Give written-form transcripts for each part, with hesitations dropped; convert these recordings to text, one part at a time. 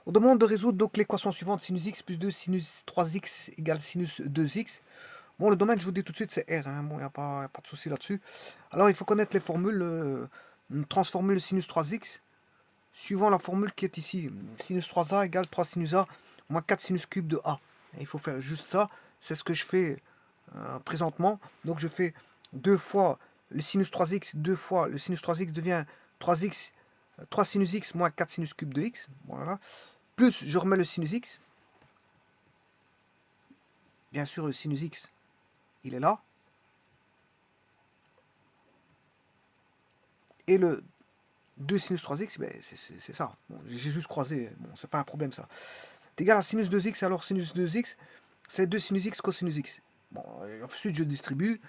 On demande de résoudre donc l'équation suivante, sinus x plus 2 sinus 3x égale sinus 2x. Bon, le domaine, je vous dis tout de suite, c'est R. Hein. Bon, il n'y a pas de souci là-dessus. Alors, il faut connaître les formules. Transformer le sinus 3x suivant la formule qui est ici. Sinus 3a égale 3 sinus a moins 4 sinus cube de a. Et il faut faire juste ça. C'est ce que je fais présentement. Donc, je fais 2 fois le sinus 3x, 2 fois le sinus 3x devient 3x, 3 sinus x moins 4 sinus cube de x. Voilà. Plus, je remets le sinus x. Bien sûr, le sinus x, il est là. Et le 2 sinus 3x, ben, c'est ça. Bon, j'ai juste croisé. Bon, c'est pas un problème, ça. C'est égal à sinus 2x. Alors, sinus 2x, c'est 2 sinus x cosinus x. Bon, ensuite, je distribue.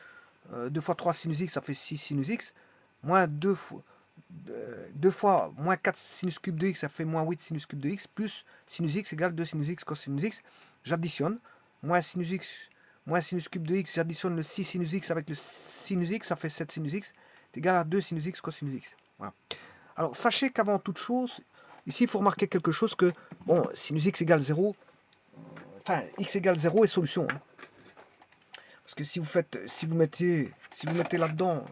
2 fois 3 sinus x, ça fait 6 sinus x. Moins 2 fois moins 4 sinus cube de x, ça fait moins 8 sinus cube de x. Plus sinus x égale 2 sinus x cosinus x. J'additionne. Moins sinus x, moins sinus cube de x, j'additionne le 6 sinus x avec le sinus x, ça fait 7 sinus x. C'est égal à 2 sinus x cosinus x. Voilà. Alors, sachez qu'avant toute chose, ici, il faut remarquer quelque chose que, bon, sinus x égale 0, enfin, x égale 0 est solution. Hein. Parce que si vous mettez là-dedans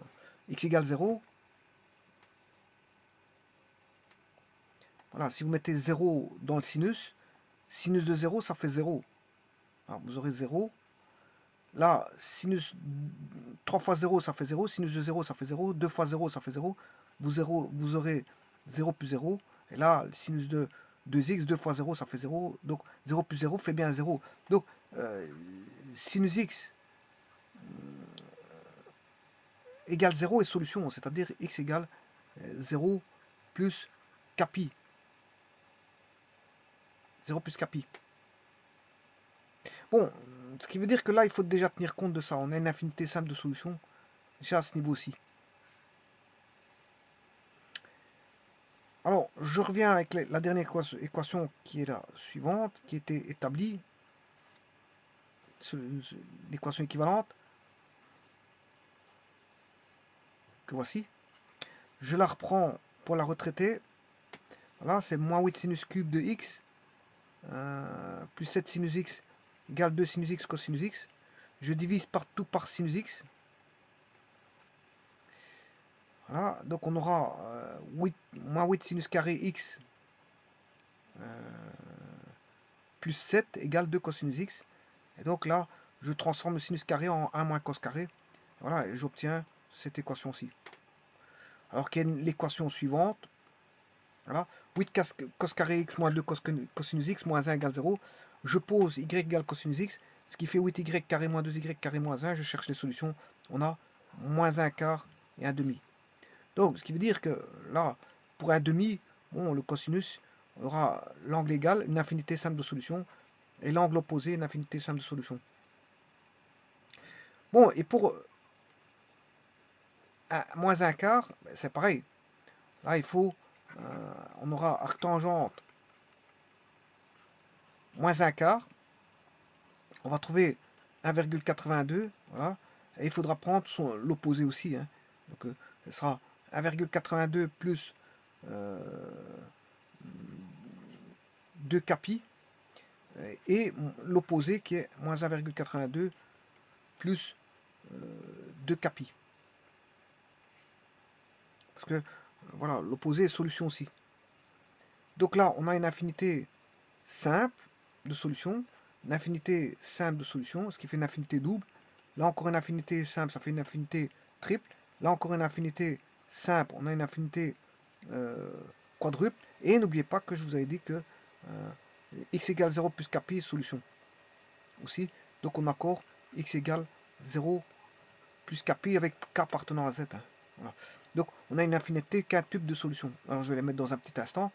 x égale 0, voilà, si vous mettez 0 dans le sinus de 0, ça fait 0. Alors, vous aurez 0. Là, sinus 3 fois 0, ça fait 0. Sinus de 0, ça fait 0. 2 fois 0, ça fait 0. Vous aurez 0 plus 0. Et là, le sinus de 2x, 2 fois 0, ça fait 0. Donc, 0 plus 0 fait bien 0. Donc, sinus x égale 0 est solution. C'est-à-dire x égale 0 plus capi. 0 plus capi. Bon, ce qui veut dire que là, il faut déjà tenir compte de ça. On a une infinité simple de solutions, déjà à ce niveau-ci. Alors, je reviens avec la dernière équation qui est la suivante, qui était établie, l'équation équivalente, que voici. Je la reprends pour la retraiter. Voilà, c'est moins 8 sinus cube de x, plus 7 sinus x égale 2 sinus x cosinus x. Je divise partout par sinus x. Voilà, donc on aura moins 8 sinus carré x plus 7 égale 2 cosinus x. Et donc là, je transforme le sinus carré en 1 moins cos carré. Voilà, et j'obtiens cette équation-ci. Alors qu'il y a l'équation suivante. Voilà, 8 cos carré x moins 2 cosinus x moins 1 égale 0. Je pose y égale cosinus x, ce qui fait 8y carré moins 2y carré moins 1. Je cherche les solutions. On a moins 1 quart et 1 demi. Donc, ce qui veut dire que là, pour un demi, bon, le cosinus, on aura l'angle égal, une infinité simple de solutions, et l'angle opposé, une infinité simple de solutions. Bon, et pour moins un quart, c'est pareil. Là, il faut, on aura arc tangente moins un quart. On va trouver 1,82, voilà. Et il faudra prendre l'opposé aussi. Hein. Donc, ce sera 1,82 plus 2 capi. Et l'opposé qui est moins 1,82 plus 2 capi. Parce que, voilà, l'opposé est solution aussi. Donc là, on a une infinité simple de solution, une infinité simple de solution, ce qui fait une infinité double. Là encore une infinité simple, ça fait une infinité triple. Là encore une infinité simple, on a une infinité quadruple. Et n'oubliez pas que je vous avais dit que x égale 0 plus kpi est solution. Aussi, donc on a encore x égale 0 plus kpi avec k appartenant à z. Hein. Voilà. Donc on a une infinité quintuple de solutions. Alors je vais les mettre dans un petit instant.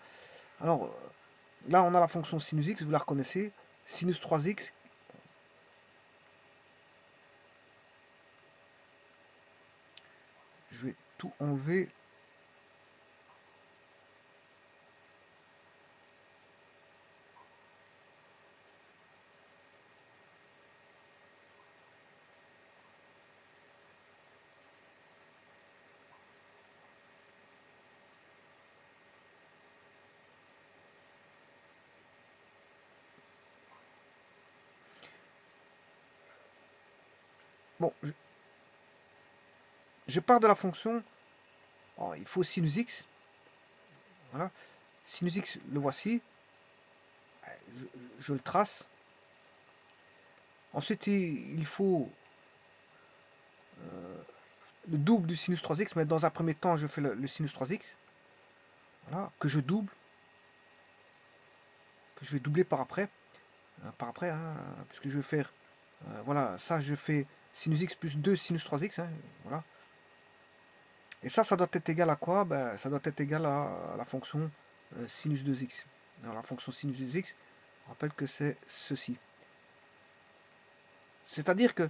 Alors là on a la fonction sinus x, vous la reconnaissez. Sinus 3x. Je vais tout enlever. bon, je pars de la fonction, bon, il faut sinus x, voilà, sinus x, le voici, je le trace. Ensuite, il faut le double du sinus 3x, mais dans un premier temps, je fais le sinus 3x, voilà, que je double, que je vais doubler par après, hein, puisque je vais faire, voilà, ça je fais sinus x plus 2 sinus 3x, hein, voilà. Et ça doit être égal à quoi? Ben, ça doit être égal à la fonction sinus 2x. Alors, la fonction sinus 2x, on rappelle que c'est ceci. C'est-à-dire que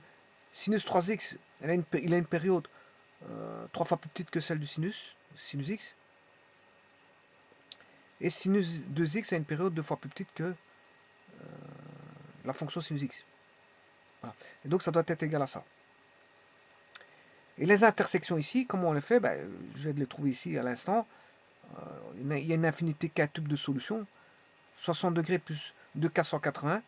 sinus 3x, il a une période 3 fois plus petite que celle du sinus x. Et sinus 2x a une période 2 fois plus petite que la fonction sinus x. Voilà. Et donc ça doit être égal à ça. Et les intersections ici, comment on les fait? Ben, je vais les trouver ici à l'instant. Il y a une infinité quintuple de solutions. 60 degrés plus 2K 180.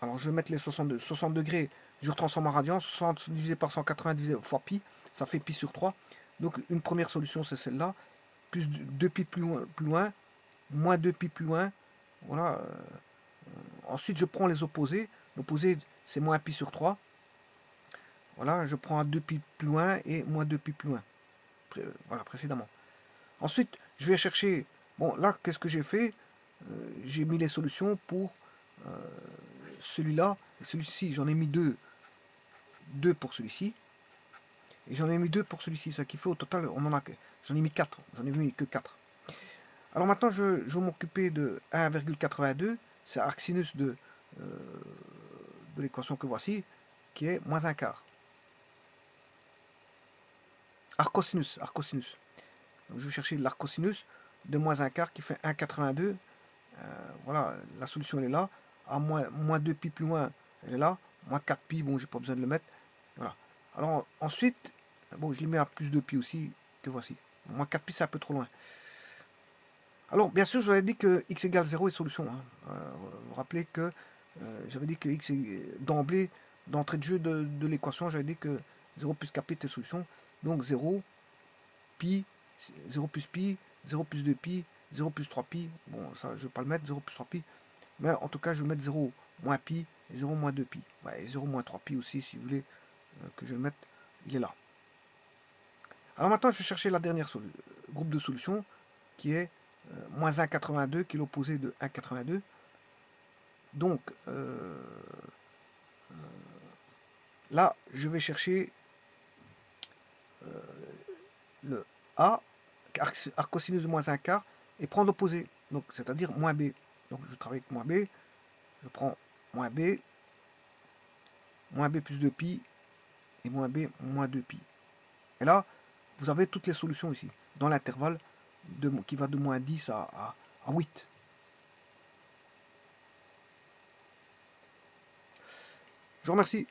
Alors je vais mettre les 62. 60 degrés, je retransforme en radians. 60 divisé par 180 divisé fois pi, ça fait pi sur 3. Donc une première solution, c'est celle-là. Plus 2 pi plus loin, moins 2 pi plus loin. Voilà. Ensuite, je prends les opposés. L'opposé, c'est moins pi sur 3. Voilà, je prends 2 pi plus loin et moins 2 pi plus loin. Voilà, précédemment. Ensuite, je vais chercher... Bon, là, qu'est-ce que j'ai fait? J'ai mis les solutions pour celui-là et celui-ci. J'en ai mis deux pour celui-ci. Et j'en ai mis 2 pour celui-ci. Ça qui fait au total, on en a que... J'en ai mis 4. J'en ai mis que 4. Alors maintenant, je vais m'occuper de 1,82. C'est arc sinus de l'équation que voici, qui est moins un quart. Arcosinus. Donc, je vais chercher l'arcosinus de moins un quart qui fait 1,82. Voilà, la solution elle est là. À moins 2 pi plus loin, elle est là. Moins 4 pi, bon, j'ai pas besoin de le mettre. Voilà. Alors ensuite, bon, je les mets à plus 2 pi aussi, que voici. Moins 4 pi, c'est un peu trop loin. Alors, bien sûr, j'avais dit que x égale 0 est solution. Hein. Vous vous rappelez que j'avais dit que x est d'emblée, d'entrée de jeu de l'équation, j'avais dit que 0 plus kp était solution. Donc 0, pi, 0 plus pi, 0 plus 2 pi, 0 plus 3 pi. Bon, ça, je ne vais pas le mettre, 0 plus 3 pi. Mais en tout cas, je vais mettre 0 moins pi et 0 moins 2 pi. Ouais, et 0 moins 3 pi aussi, si vous voulez que je le mette, il est là. Alors maintenant, je vais chercher la dernière groupe de solutions qui est moins 1,82 qui est l'opposé de 1,82. Donc là, je vais chercher le A, arcosinus de moins un quart, et prendre l'opposé, donc c'est-à-dire moins B. Donc je travaille avec moins B, je prends moins B plus 2 pi, et moins B moins 2 pi. Et là, vous avez toutes les solutions ici, dans l'intervalle qui va de moins 10 à 8. Je vous remercie.